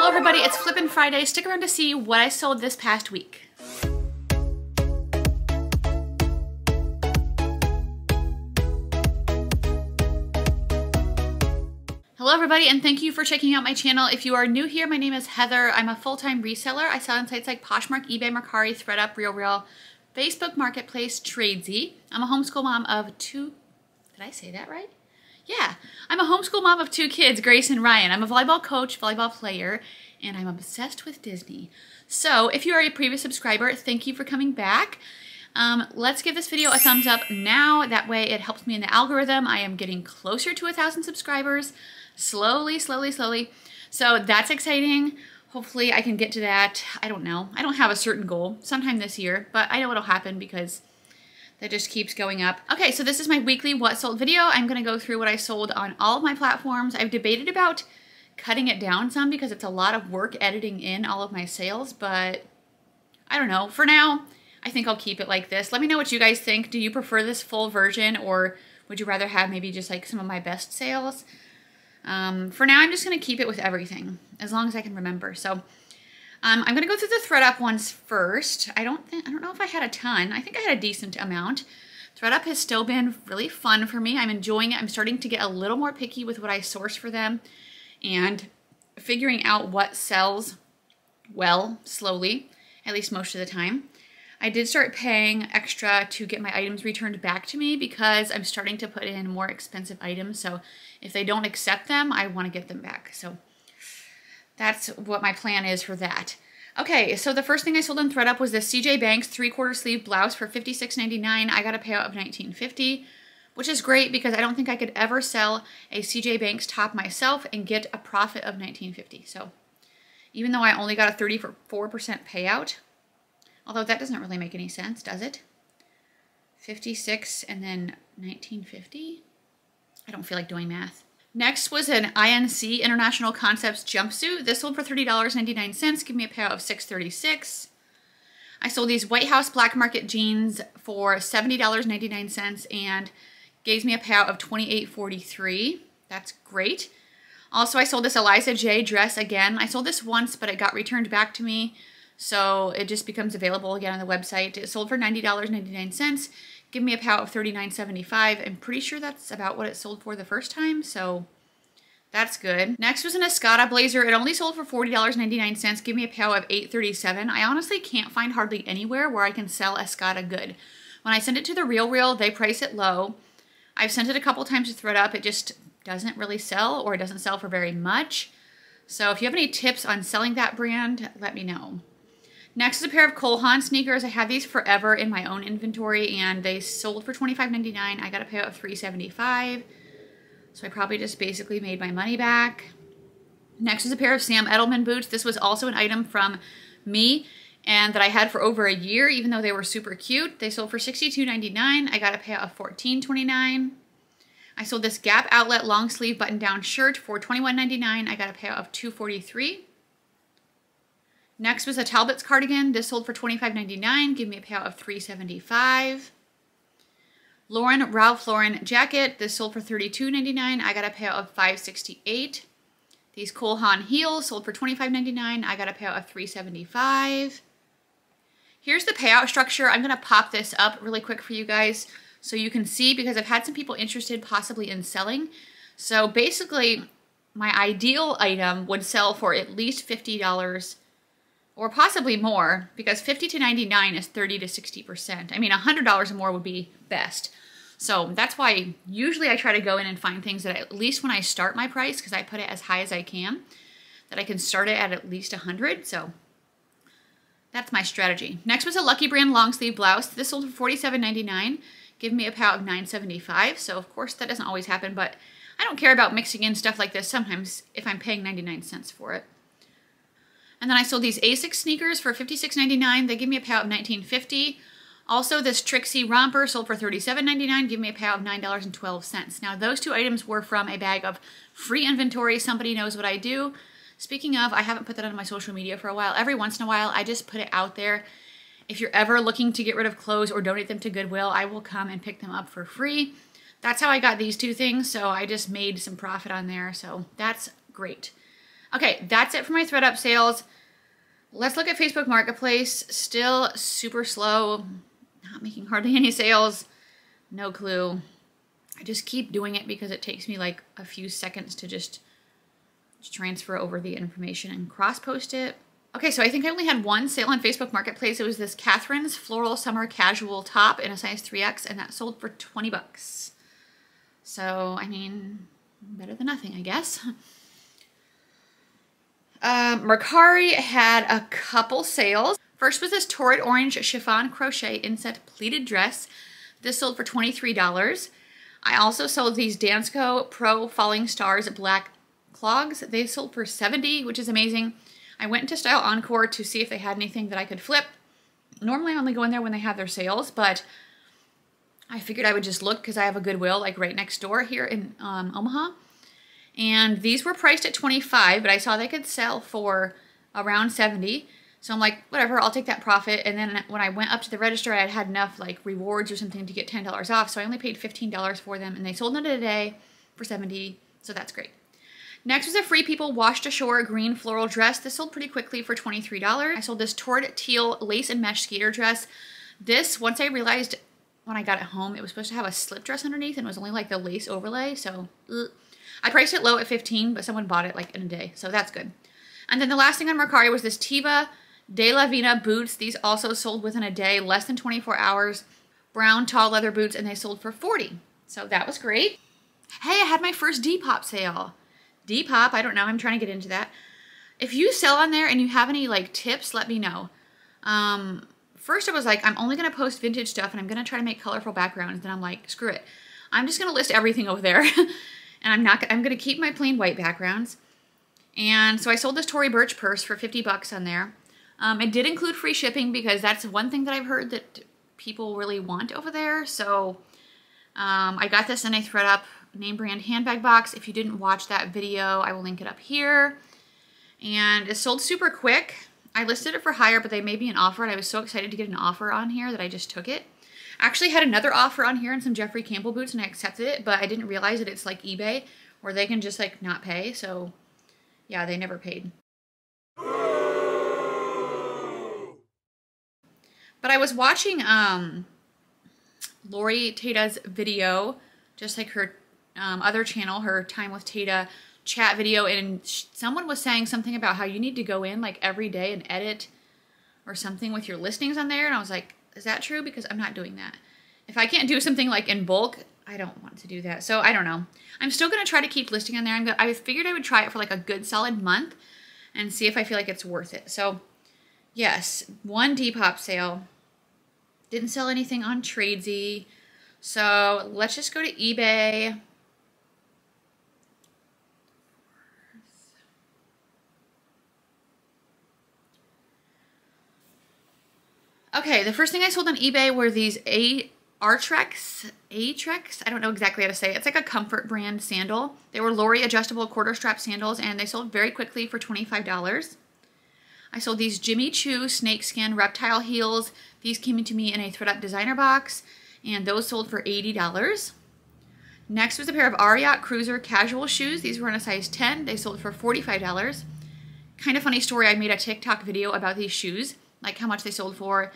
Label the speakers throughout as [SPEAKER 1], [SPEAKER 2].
[SPEAKER 1] Hello everybody, it's Flippin' Friday. Stick around to see what I sold this past week. Hello everybody, and thank you for checking out my channel. If you are new here, my name is Heather. I'm a full-time reseller. I sell on sites like Poshmark, eBay, Mercari, ThredUp, RealReal, Facebook Marketplace, Tradesy. I'm a homeschool mom of two... Did I say that right? Yeah, I'm a homeschool mom of two kids, Grace and Ryan. I'm a volleyball coach, volleyball player, and I'm obsessed with Disney. So if you are a previous subscriber, thank you for coming back. Let's give this video a thumbs up now. That way it helps me in the algorithm. I am getting closer to 1,000 subscribers. Slowly. So that's exciting. Hopefully I can get to that. I don't know. I don't have a certain goal sometime this year, but I know it'll happen because that just keeps going up. Okay, so this is my weekly what sold video. I'm gonna go through what I sold on all of my platforms. I've debated about cutting it down some because it's a lot of work editing in all of my sales, but I don't know. For now, I think I'll keep it like this. Let me know what you guys think. Do you prefer this full version, or would you rather have maybe just like some of my best sales? For now, I'm just gonna keep it with everything, as long as I can remember. So I'm gonna go through the ThredUp ones first. I don't know if I had a ton. I think I had a decent amount. ThredUp has still been really fun for me. I'm enjoying it. I'm starting to get a little more picky with what I source for them and figuring out what sells well slowly, at least most of the time. I did start paying extra to get my items returned back to me because I'm starting to put in more expensive items. So if they don't accept them, I want to get them back. So that's what my plan is for that. Okay, so the first thing I sold on ThredUp was this CJ Banks 3/4 sleeve blouse for $56.99. I got a payout of $19.50, which is great because I don't think I could ever sell a CJ Banks top myself and get a profit of $19.50. So even though I only got a 34% payout, although that doesn't really make any sense, does it? 56 and then 1950? I don't feel like doing math. Next was an INC International Concepts jumpsuit. This sold for $30.99, give me a payout of $6.36. I sold these White House Black Market jeans for $70.99 and gave me a payout of $28.43. That's great. Also, I sold this Eliza J dress again. I sold this once, but it got returned back to me. So it just becomes available again on the website. It sold for $90.99. Give me a payout of $39.75. I'm pretty sure that's about what it sold for the first time, so that's good. Next was an Escada blazer. It only sold for $40.99. Give me a payout of $8.37. I honestly can't find hardly anywhere where I can sell Escada good. When I send it to the RealReal, they price it low. I've sent it a couple times to ThredUp. It just doesn't really sell, or it doesn't sell for very much. So if you have any tips on selling that brand, let me know. Next is a pair of Cole Haan sneakers. I had these forever in my own inventory, and they sold for $25.99. I got a payout of $3.75. So I probably just basically made my money back. Next is a pair of Sam Edelman boots. This was also an item from me and that I had for over a year, even though they were super cute. They sold for $62.99. I got a payout of $14.29. I sold this Gap Outlet long sleeve button down shirt for $21.99. I got a payout of $2.43. Next was a Talbot's cardigan. This sold for $25.99. Give me a payout of $3.75. Ralph Lauren jacket. This sold for $32.99. I got a payout of $5.68. These Cole Haan heels sold for $25.99. I got a payout of $3.75. Here's the payout structure. I'm going to pop this up really quick for you guys so you can see, because I've had some people interested possibly in selling. So basically, my ideal item would sell for at least $50 or possibly more, because $50 to $99 is 30 to 60%. I mean, $100 or more would be best. So that's why usually I try to go in and find things that at least when I start my price, because I put it as high as I can, that I can start it at least 100. So that's my strategy. Next was a Lucky Brand long sleeve blouse. This sold for $47.99. Give me a payout of $9.75. So of course that doesn't always happen, but I don't care about mixing in stuff like this sometimes if I'm paying 99 cents for it. And then I sold these Asics sneakers for $56.99. They give me a payout of $19.50. Also, this Trixie romper sold for $37.99. Give me a payout of $9.12. Now, those two items were from a bag of free inventory. Somebody knows what I do. Speaking of, I haven't put that on my social media for a while. Every once in a while, I just put it out there. If you're ever looking to get rid of clothes or donate them to Goodwill, I will come and pick them up for free. That's how I got these two things, so I just made some profit on there, so that's great. Okay, that's it for my ThredUp sales. Let's look at Facebook Marketplace. Still super slow. Not making hardly any sales. No clue. I just keep doing it because it takes me like a few seconds to just transfer over the information and cross-post it. Okay, so I think I only had one sale on Facebook Marketplace. It was this Catherine's Floral Summer Casual top in a size 3X, and that sold for 20 bucks. So, I mean, better than nothing, I guess. Mercari had a couple sales. First was this Torrid Orange Chiffon Crochet Inset Pleated Dress. This sold for $23. I also sold these Dansko Pro Falling Stars Black Clogs. They sold for $70, which is amazing. I went into Style Encore to see if they had anything that I could flip. Normally I only go in there when they have their sales, but I figured I would just look because I have a Goodwill like right next door here in Omaha. And these were priced at $25, but I saw they could sell for around $70. So I'm like, whatever, I'll take that profit. And then when I went up to the register, I had enough like rewards or something to get $10 off. So I only paid $15 for them, and they sold them today for $70. So that's great. Next was a Free People Washed Ashore green floral dress. This sold pretty quickly for $23. I sold this Torrid Teal lace and mesh skater dress. This, once I realized when I got it home, it was supposed to have a slip dress underneath, and it was only like the lace overlay. So I priced it low at $15, but someone bought it like in a day. So that's good. And then the last thing on Mercari was this Tiva De La Vina boots. These also sold within a day, less than 24 hours. Brown tall leather boots, and they sold for $40. So that was great. Hey, I had my first Depop sale. Depop, I don't know, I'm trying to get into that. If you sell on there and you have any like tips, let me know. First I was like, I'm only gonna post vintage stuff and I'm gonna try to make colorful backgrounds. Then I'm like, screw it. I'm just gonna list everything over there. And I'm gonna keep my plain white backgrounds. And so I sold this Tory Burch purse for 50 bucks on there. It did include free shipping because that's one thing that I've heard that people really want over there. So I got this in a ThredUp name brand handbag box. If you didn't watch that video, I will link it up here. And it sold super quick. I listed it for higher, but they made me an offer, and I was so excited to get an offer on here that I just took it. I actually had another offer on here and some Jeffrey Campbell boots, and I accepted it, but I didn't realize that it's like eBay where they can just like not pay. So yeah, they never paid. But I was watching Lori Tata's video, just like her other channel, her Time with Tata chat video, and someone was saying something about how you need to go in like every day and edit or something with your listings on there, and I was like, is that true? Because I'm not doing that. If I can't do something like in bulk, I don't want to do that. So I don't know. I'm still going to try to keep listing on there. I figured I would try it for like a good solid month and see if I feel like it's worth it. So yes, one Depop sale. Didn't sell anything on Tradesy. So let's just go to eBay. Okay, the first thing I sold on eBay were these Artrex, I don't know exactly how to say it. It's like a comfort brand sandal. They were Lori adjustable quarter strap sandals, and they sold very quickly for $25. I sold these Jimmy Choo snakeskin reptile heels. These came to me in a ThredUp designer box, and those sold for $80. Next was a pair of Ariat Cruiser casual shoes. These were in a size 10. They sold for $45. Kind of funny story, I made a TikTok video about these shoes, like how much they sold for,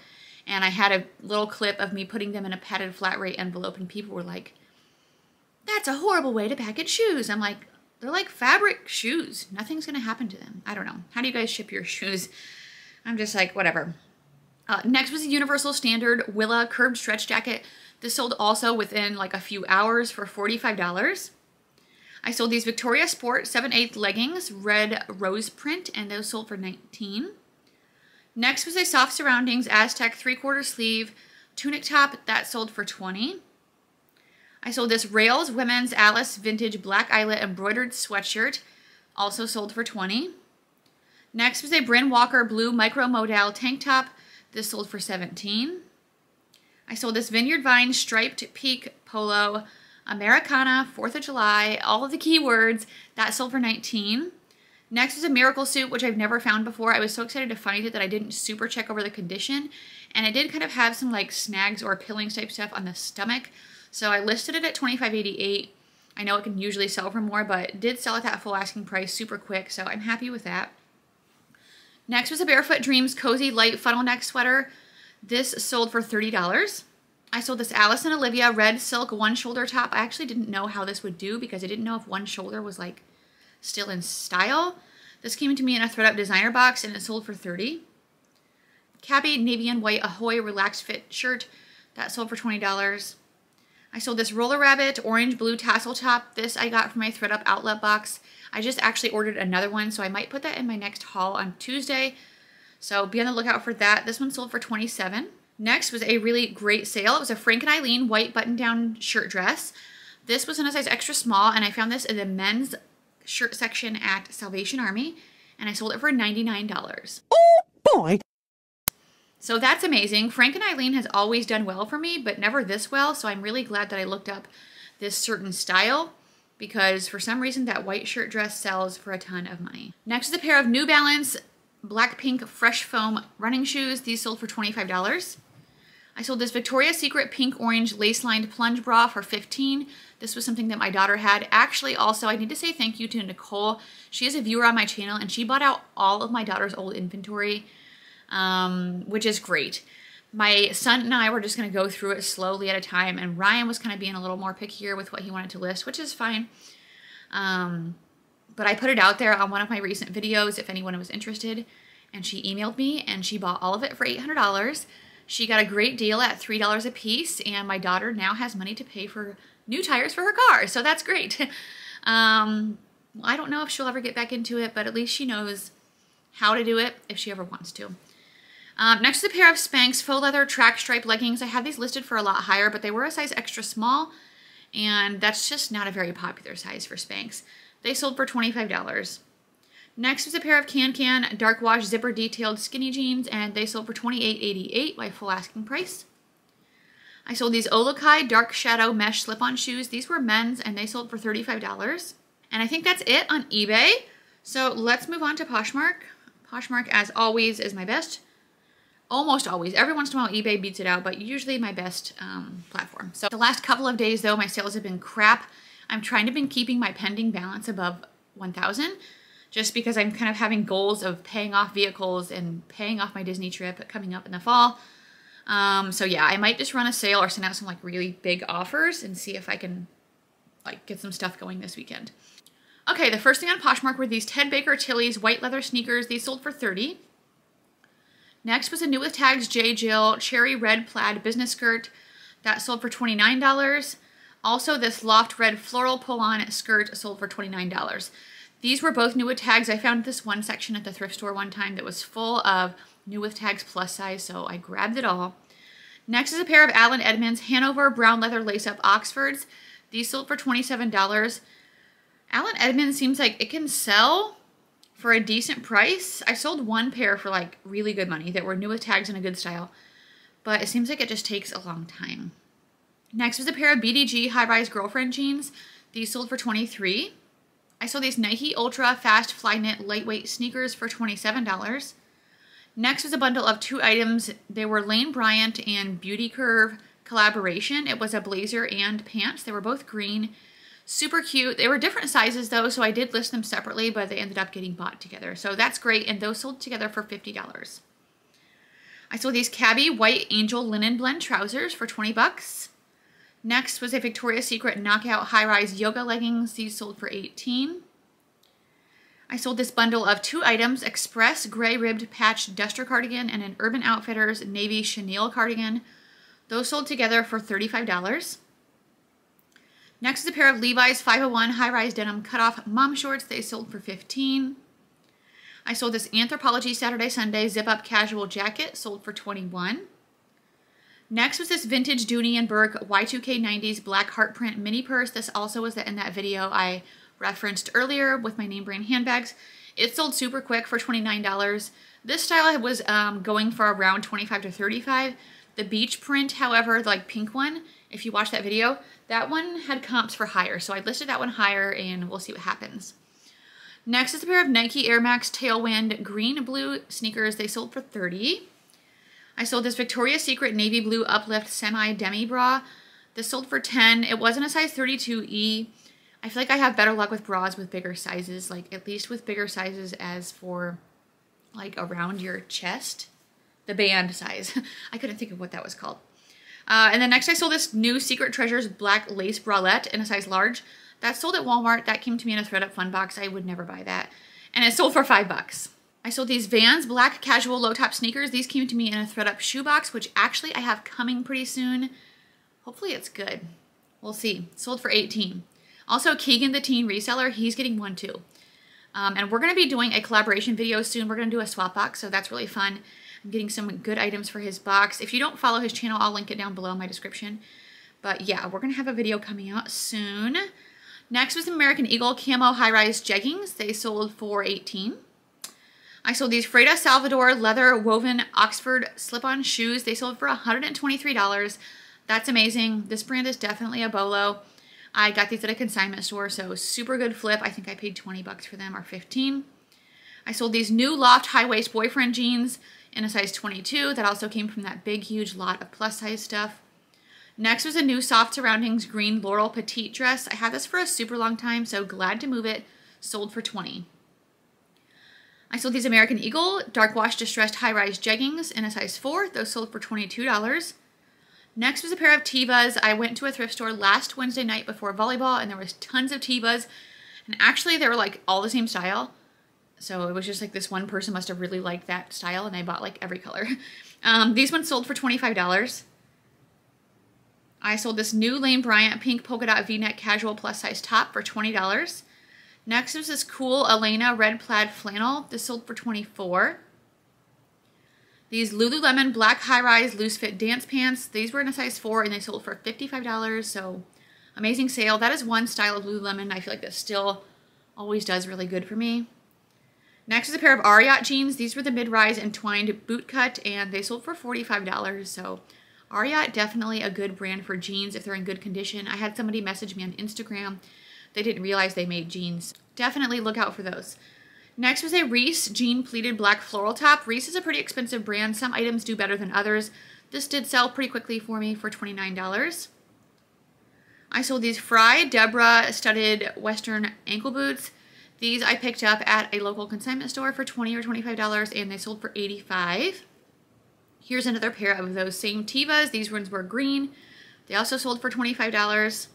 [SPEAKER 1] and I had a little clip of me putting them in a padded flat rate envelope, and people were like, that's a horrible way to package shoes. I'm like, they're like fabric shoes. Nothing's going to happen to them. I don't know. How do you guys ship your shoes? I'm just like, whatever. Next was a Universal Standard Willa curved stretch jacket. This sold also within like a few hours for $45. I sold these Victoria Sport 7/8 leggings, red rose print, and those sold for $19. Next was a Soft Surroundings Aztec 3/4 sleeve tunic top. That sold for $20. I sold this Rails Women's Alice Vintage Black Eyelet embroidered sweatshirt. Also sold for $20. Next was a Bryn Walker Blue Micro Modal tank top. This sold for $17. I sold this Vineyard Vine striped peak polo Americana 4th of July. All of the keywords. That sold for $19. Next is a Miracle suit, which I've never found before. I was so excited to find it that I didn't super check over the condition. And it did kind of have some like snags or pillings type stuff on the stomach. So I listed it at $25.88. I know it can usually sell for more, but it did sell at that full asking price super quick, so I'm happy with that. Next was a Barefoot Dreams Cozy Light Funnel Neck Sweater. This sold for $30. I sold this Alice and Olivia red silk one shoulder top. I actually didn't know how this would do because I didn't know if one shoulder was like still in style. This came to me in a thread up designer box and it sold for $30. Cabby navy and white Ahoy relaxed fit shirt. That sold for $20. I sold this Roller Rabbit orange blue tassel top. This I got from my thread up outlet box. I just actually ordered another one, so I might put that in my next haul on Tuesday. So be on the lookout for that. This one sold for $27. Next was a really great sale. It was a Frank and Eileen white button-down shirt dress. This was in a size extra small, and I found this in the men's shirt section at Salvation Army, and I sold it for $99.
[SPEAKER 2] Oh boy!
[SPEAKER 1] So that's amazing. Frank and Eileen has always done well for me, but never this well, so I'm really glad that I looked up this certain style because for some reason that white shirt dress sells for a ton of money. Next is a pair of New Balance Blackpink Fresh Foam running shoes. These sold for $25. I sold this Victoria's Secret pink orange lace-lined plunge bra for $15. This was something that my daughter had. Actually, also, I need to say thank you to Nicole. She is a viewer on my channel, and she bought out all of my daughter's old inventory, which is great. My son and I were just going to go through it slowly at a time, and Ryan was kind of being a little more pickier with what he wanted to list, which is fine. But I put it out there on one of my recent videos if anyone was interested, and she emailed me, and she bought all of it for $800. She got a great deal at $3 a piece, and my daughter now has money to pay for new tires for her car, so that's great. I don't know if she'll ever get back into it, but at least she knows how to do it if she ever wants to. Next is a pair of Spanx faux leather track stripe leggings. I had these listed for a lot higher, but they were a size extra small, and that's just not a very popular size for Spanx. They sold for $25. Next is a pair of Can dark wash zipper detailed skinny jeans, and they sold for $28.88 by full asking price. I sold these Olokai dark shadow mesh slip-on shoes. These were men's, and they sold for $35. And I think that's it on eBay. So let's move on to Poshmark. Poshmark, as always, is my best. Almost always. Every once in a while, eBay beats it out, but usually my best platform. So the last couple of days, though, my sales have been crap. I'm trying to be keeping my pending balance above 1,000. Just because I'm kind of having goals of paying off vehicles and paying off my Disney trip coming up in the fall. So yeah, I might just run a sale or send out some like really big offers and see if I can like get some stuff going this weekend. Okay, the first thing on Poshmark were these Ted Baker Tilly's white leather sneakers. These sold for $30. Next was a new with tags J. Jill cherry red plaid business skirt. That sold for $29. Also, this loft red floral pull-on skirt sold for $29. These were both new with tags. I found this one section at the thrift store one time that was full of new with tags plus size, so I grabbed it all. Next is a pair of Allen Edmonds Hanover brown leather lace-up Oxfords. These sold for $27. Allen Edmonds seems like it can sell for a decent price. I sold one pair for like really good money that were new with tags in a good style, but it seems like it just takes a long time. Next was a pair of BDG high-rise girlfriend jeans. These sold for $23. I saw these Nike Ultra Fast Fly Knit lightweight sneakers for $27. Next was a bundle of 2 items. They were Lane Bryant and Beauty Curve collaboration. It was a blazer and pants. They were both green. Super cute. They were different sizes though, so I did list them separately, but they ended up getting bought together. So that's great, and those sold together for $50. I saw these Cabby White Angel Linen Blend trousers for $20. Next was a Victoria's Secret Knockout high-rise yoga leggings. These sold for $18. I sold this bundle of 2 items, Express Gray Ribbed Patch Duster Cardigan and an Urban Outfitters Navy Chenille Cardigan. Those sold together for $35. Next is a pair of Levi's 501 high-rise denim cutoff mom shorts. They sold for $15. I sold this Anthropologie Saturday Sunday zip-up casual jacket, sold for $21. Next was this vintage Dooney & Burke Y2K90s black heart print mini purse. This also was in that video I referenced earlier with my name brand handbags. It sold super quick for $29. This style was going for around $25 to $35. The beach print, however, the like pink one, if you watch that video, that one had comps for higher. So I listed that one higher and we'll see what happens. Next is a pair of Nike Air Max Tailwind green blue sneakers. They sold for $30. I sold this Victoria's Secret navy blue uplift semi demi bra. This sold for $10. It wasn't a size 32E. I feel like I have better luck with bras with bigger sizes, like at least with bigger sizes as for like around your chest. The band size. I couldn't think of what that was called. And then next I sold this new Secret Treasures black lace bralette in a size large. That sold at Walmart. That came to me in a ThredUp fun box. I would never buy that. And it sold for $5. I sold these Vans black casual low top sneakers. These came to me in a ThredUp shoebox, which actually I have coming pretty soon. Hopefully it's good. We'll see. Sold for $18. Also, Keegan the teen reseller, he's getting one too. And we're going to be doing a collaboration video soon. We're going to do a swap box, so that's really fun. I'm getting some good items for his box. If you don't follow his channel, I'll link it down below in my description. But yeah, we're going to have a video coming out soon. Next was American Eagle camo high-rise jeggings. They sold for $18. I sold these Freda Salvador leather woven Oxford slip-on shoes. They sold for $123. That's amazing. This brand is definitely a bolo. I got these at a consignment store, so super good flip. I think I paid 20 bucks for them, or 15. I sold these new Loft high-waist boyfriend jeans in a size 22. That also came from that big, huge lot of plus-size stuff. Next was a new Soft Surroundings green Laurel petite dress. I had this for a super long time, so glad to move it. Sold for $20. I sold these American Eagle dark wash distressed high-rise jeggings in a size 4. Those sold for $22. Next was a pair of Tevas. I went to a thrift store last Wednesday night before volleyball, and there was tons of Tevas. And actually, they were like all the same style. So it was just like this one person must have really liked that style, and they bought like every color. These ones sold for $25. I sold this new Lane Bryant pink polka dot v-neck casual plus size top for $20. Next was this cool Elena red plaid flannel. This sold for $24. These Lululemon black high-rise loose fit dance pants. These were in a size 4 and they sold for $55. So amazing sale. That is one style of Lululemon. I feel like that still always does really good for me. Next is a pair of Ariat jeans. These were the mid-rise entwined boot cut and they sold for $45. So Ariat, definitely a good brand for jeans if they're in good condition. I had somebody message me on Instagram. They didn't realize they made jeans. Definitely look out for those. Next was a Reese jean pleated black floral top. Reese is a pretty expensive brand. Some items do better than others. This did sell pretty quickly for me for $29. I sold these Fry Deborah studded Western ankle boots. These I picked up at a local consignment store for $20 or $25 and they sold for $85. Here's another pair of those same Tevas. These ones were green. They also sold for $25.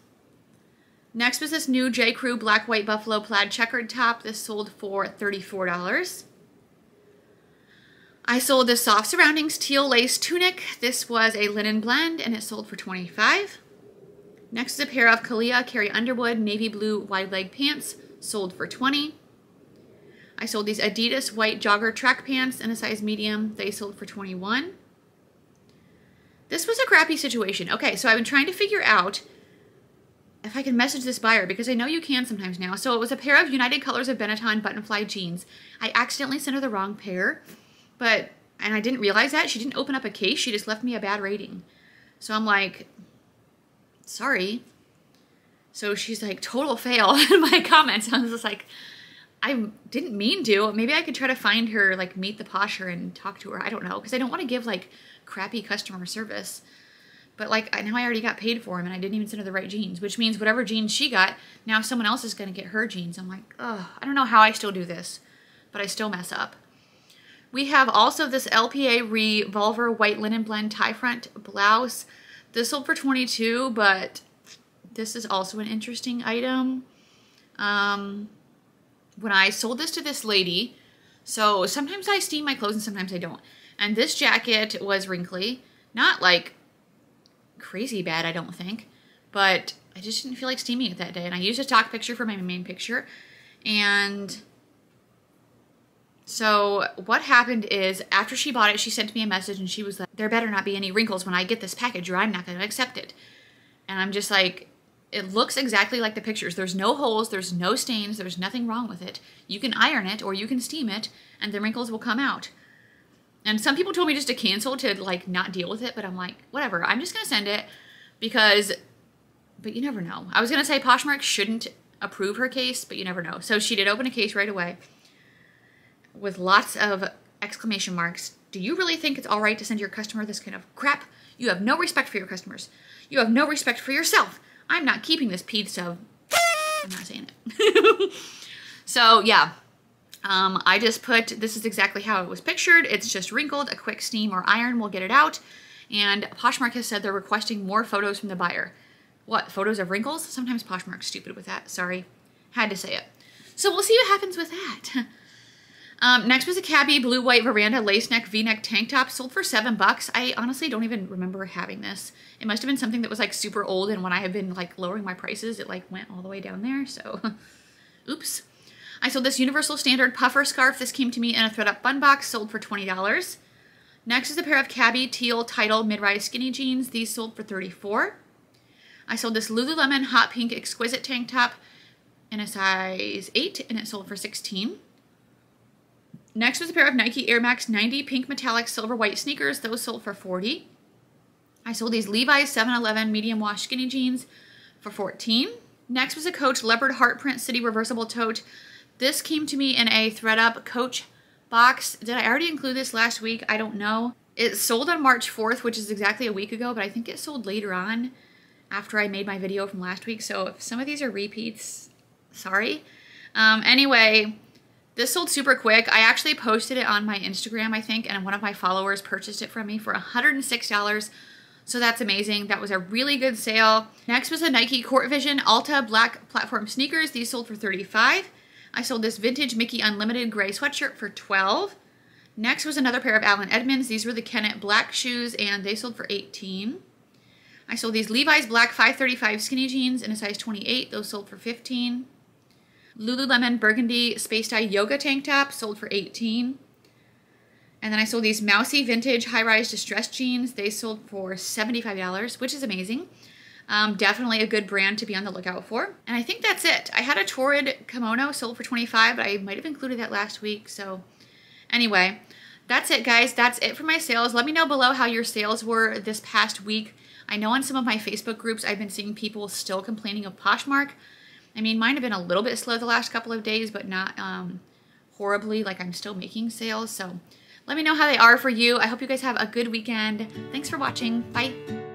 [SPEAKER 1] Next was this new J. Crew black white buffalo plaid checkered top. This sold for $34. I sold this Soft Surroundings teal lace tunic. This was a linen blend and it sold for $25. Next is a pair of Kalia Carrie Underwood navy blue wide leg pants. Sold for $20. I sold these Adidas white jogger track pants in a size medium. They sold for $21. This was a crappy situation. Okay, so I've been trying to figure out if I can message this buyer because I know you can sometimes now. So it was a pair of United Colors of Benetton buttonfly jeans. I accidentally sent her the wrong pair, and I didn't realize that. She didn't open up a case. She just left me a bad rating. So I'm like, sorry. So she's like, total fail in my comments. I was just like, I didn't mean to. Maybe I could try to find her, like meet the posher and talk to her. I don't know, because I don't want to give like crappy customer service. But like, now I already got paid for them and I didn't even send her the right jeans, which means whatever jeans she got, now someone else is going to get her jeans. I'm like, oh, I don't know how I still do this, but I still mess up. We have also this LPA Revolver white linen blend tie front blouse. This sold for $22, but this is also an interesting item. When I sold this to this lady, so sometimes I steam my clothes and sometimes I don't. And this jacket was wrinkly, not like crazy bad, I don't think, but I just didn't feel like steaming it that day. And I used a stock picture for my main picture. And so what happened is after she bought it, she sent me a message and she was like, there better not be any wrinkles when I get this package or I'm not going to accept it. And I'm just like, it looks exactly like the pictures. There's no holes, there's no stains, there's nothing wrong with it. You can iron it or you can steam it and the wrinkles will come out. And some people told me just to cancel, to like not deal with it, but I'm like, whatever, I'm just gonna send it because, but you never know. I was gonna say Poshmark shouldn't approve her case, but you never know. So she did open a case right away with lots of exclamation marks. Do you really think it's all right to send your customer this kind of crap? You have no respect for your customers. You have no respect for yourself. I'm not keeping this piece of I'm not saying it. So yeah, I just put, this is exactly how it was pictured. It's just wrinkled. A quick steam or iron will get it out. And Poshmark has said they're requesting more photos from the buyer. What, photos of wrinkles? Sometimes Poshmark's stupid with that. Sorry, had to say it. So we'll see what happens with that. Next was a Cabby blue-white veranda lace neck V-neck tank top, sold for $7. I honestly don't even remember having this. It must have been something that was like super old, and when I have been like lowering my prices, it like went all the way down there, so oops. I sold this universal standard puffer scarf. This came to me in a thread-up bun box, sold for $20. Next is a pair of Cabby teal title mid-rise skinny jeans. These sold for $34. I sold this Lululemon hot pink exquisite tank top in a size 8, and it sold for $16. Next was a pair of Nike Air Max 90 pink metallic silver white sneakers. Those sold for $40. I sold these Levi's 711 medium wash skinny jeans for $14. Next was a Coach leopard heart print city reversible tote. This came to me in a thread up Coach box. Did I already include this last week? I don't know. It sold on March 4th, which is exactly a week ago, but I think it sold later on after I made my video from last week. So if some of these are repeats, sorry. Anyway, this sold super quick. I actually posted it on my Instagram, I think, and one of my followers purchased it from me for $106. So that's amazing. That was a really good sale. Next was a Nike Court Vision Alta black platform sneakers. These sold for $35. I sold this vintage Mickey Unlimited gray sweatshirt for $12. Next was another pair of Allen Edmonds. These were the Kennett black shoes, and they sold for $18. I sold these Levi's black 535 skinny jeans in a size 28. Those sold for $15. Lululemon burgundy space dye yoga tank top sold for $18. And then I sold these mousy vintage high-rise distressed jeans. They sold for $75, which is amazing. Definitely a good brand to be on the lookout for. And I think that's it. I had a Torrid kimono sold for $25, but I might have included that last week. So anyway, that's it, guys. That's it for my sales. Let me know below how your sales were this past week. I know on some of my Facebook groups, I've been seeing people still complaining of Poshmark. I mean, mine have been a little bit slow the last couple of days, but not horribly. Like, I'm still making sales. So let me know how they are for you. I hope you guys have a good weekend. Thanks for watching. Bye.